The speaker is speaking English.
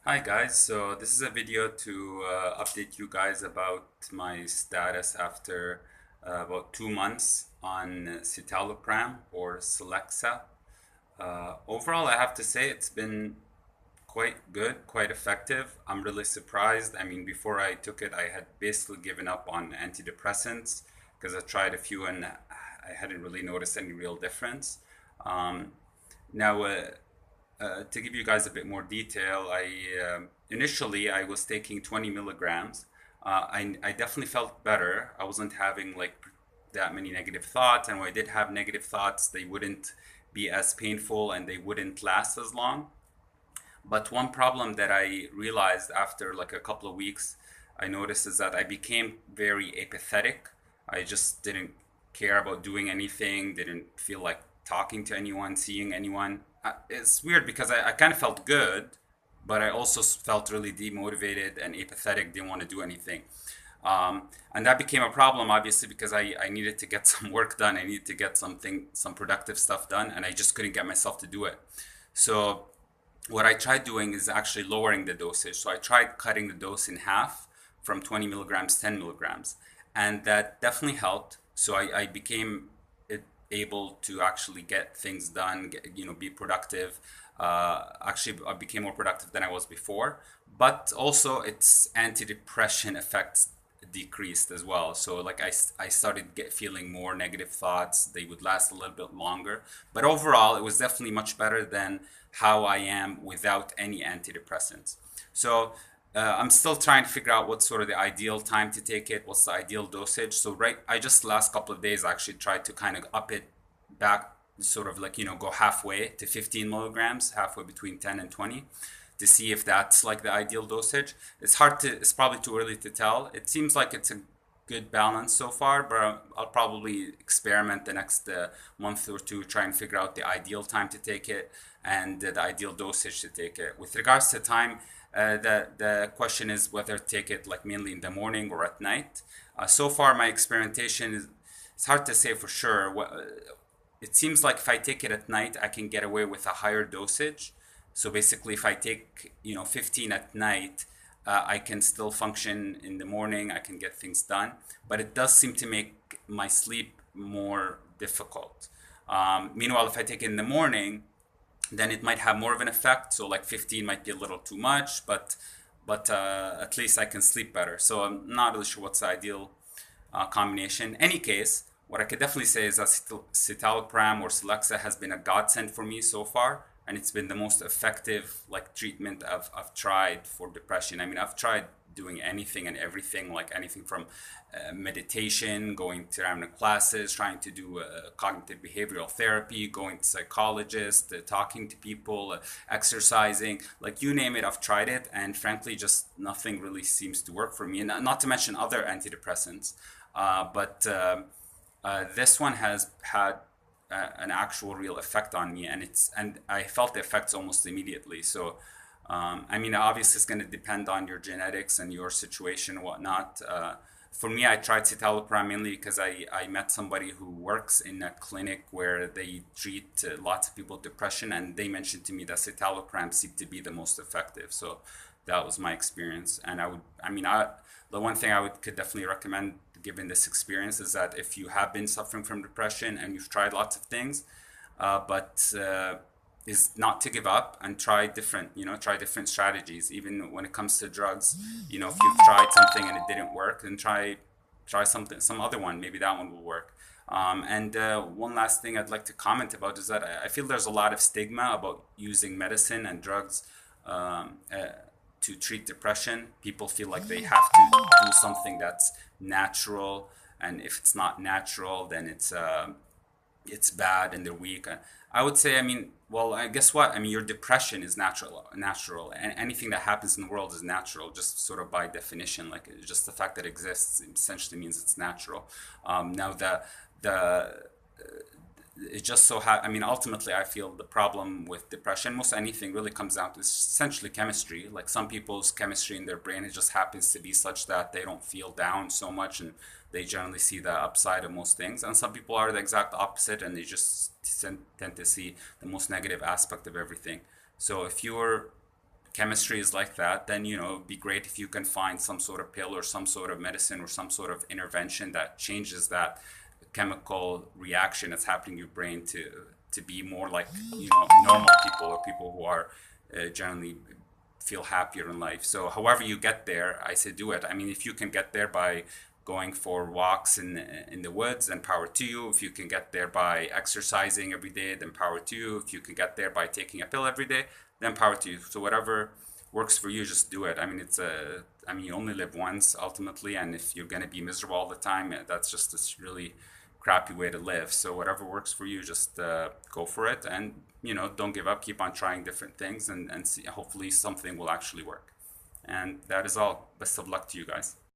Hi guys, so this is a video to update you guys about my status after about 2 months on Citalopram or Celexa. Overall, I have to say it's been quite good, quite effective. I'm really surprised. I mean, before I took it, I had basically given up on antidepressants because I tried a few and I hadn't really noticed any real difference. Um, now, to give you guys a bit more detail, initially I was taking 20 milligrams. I definitely felt better. I wasn't having like that many negative thoughts, and when I did have negative thoughts, they wouldn't be as painful and they wouldn't last as long. But one problem that I realized after like a couple of weeks, I noticed is that I became very apathetic. I just didn't care about doing anything, didn't feel like talking to anyone, seeing anyone. It's weird because I kind of felt good, but I also felt really demotivated and apathetic, didn't want to do anything. And that became a problem, obviously, because I needed to get some work done. I needed to get some productive stuff done, and I just couldn't get myself to do it. So what I tried doing is actually lowering the dosage. So I tried cutting the dose in half from 20 milligrams, 10 milligrams, and that definitely helped. So I became able to actually get things done, be productive. Actually, I became more productive than I was before, but also its antidepressant effects decreased as well. So like I started feeling more negative thoughts. They would last a little bit longer. But overall, it was definitely much better than how I am without any antidepressants. So I'm still trying to figure out what's sort of the ideal time to take it, what's the ideal dosage. So I just last couple of days actually tried to kind of up it back, sort of like, go halfway to 15 milligrams, halfway between 10 and 20 to see if that's like the ideal dosage. It's probably too early to tell. It seems like it's a good balance so far, but I'll probably experiment the next month or two, try and figure out the ideal time to take it and the ideal dosage to take it. With regards to time, the question is whether to take it like mainly in the morning or at night. So far, my experimentation is it's hard to say for sure. It seems like if I take it at night, I can get away with a higher dosage. So basically, if I take 15 at night, I can still function in the morning. I can get things done, but it does seem to make my sleep more difficult. Meanwhile, if I take it in the morning, then it might have more of an effect. So like 15 might be a little too much, but at least I can sleep better. So I'm not really sure what's the ideal combination. In any case, what I could definitely say is that citalopram or Celexa has been a godsend for me so far, and it's been the most effective like treatment I've tried for depression. I mean, I've tried doing anything and everything, like anything from meditation, going to random classes, trying to do cognitive behavioral therapy, going to psychologists, talking to people, exercising, like you name it, I've tried it, and frankly, just nothing really seems to work for me. And not to mention other antidepressants, but this one has had an actual real effect on me, and I felt the effects almost immediately. So I mean, obviously, it's going to depend on your genetics and your situation and whatnot. For me, I tried citalopram mainly because I met somebody who works in a clinic where they treat lots of people with depression, and they mentioned to me that citalopram seemed to be the most effective. So that was my experience. And the one thing could definitely recommend, given this experience, is that if you have been suffering from depression and you've tried lots of things, but is not to give up and try different strategies. Even when it comes to drugs, if you've tried something and it didn't work, then try some other one. Maybe that one will work. And one last thing I'd like to comment about is that I feel there's a lot of stigma about using medicine and drugs to treat depression. People feel like they have to do something that's natural, and if it's not natural, then it's bad and they're weak. I would say, I mean, well, I guess what? I mean, your depression is natural, and anything that happens in the world is natural, just sort of by definition. Like just the fact that it exists essentially means it's natural. Now the it just I mean, ultimately, I feel the problem with depression, most anything, really comes down to essentially chemistry. Like some people's chemistry in their brain, it just happens to be such that they don't feel down so much, and they generally see the upside of most things. And some people are the exact opposite, and they just tend to see the most negative aspect of everything. So if you're chemistry is like that, then it'd be great if you can find some sort of pill or some sort of medicine or some sort of intervention that changes that chemical reaction that's happening in your brain to be more like normal people, or people who are generally feel happier in life. So however you get there, I say do it. I mean, if you can get there by going for walks in the woods, then power to you. If you can get there by exercising every day, then power to you. If you can get there by taking a pill every day, then power to you. So whatever works for you, just do it. I mean, I mean, you only live once ultimately, and if you're gonna be miserable all the time, that's just this really crappy way to live. So whatever works for you, just go for it, and don't give up. Keep on trying different things, and see. Hopefully, something will actually work. And that is all. Best of luck to you guys.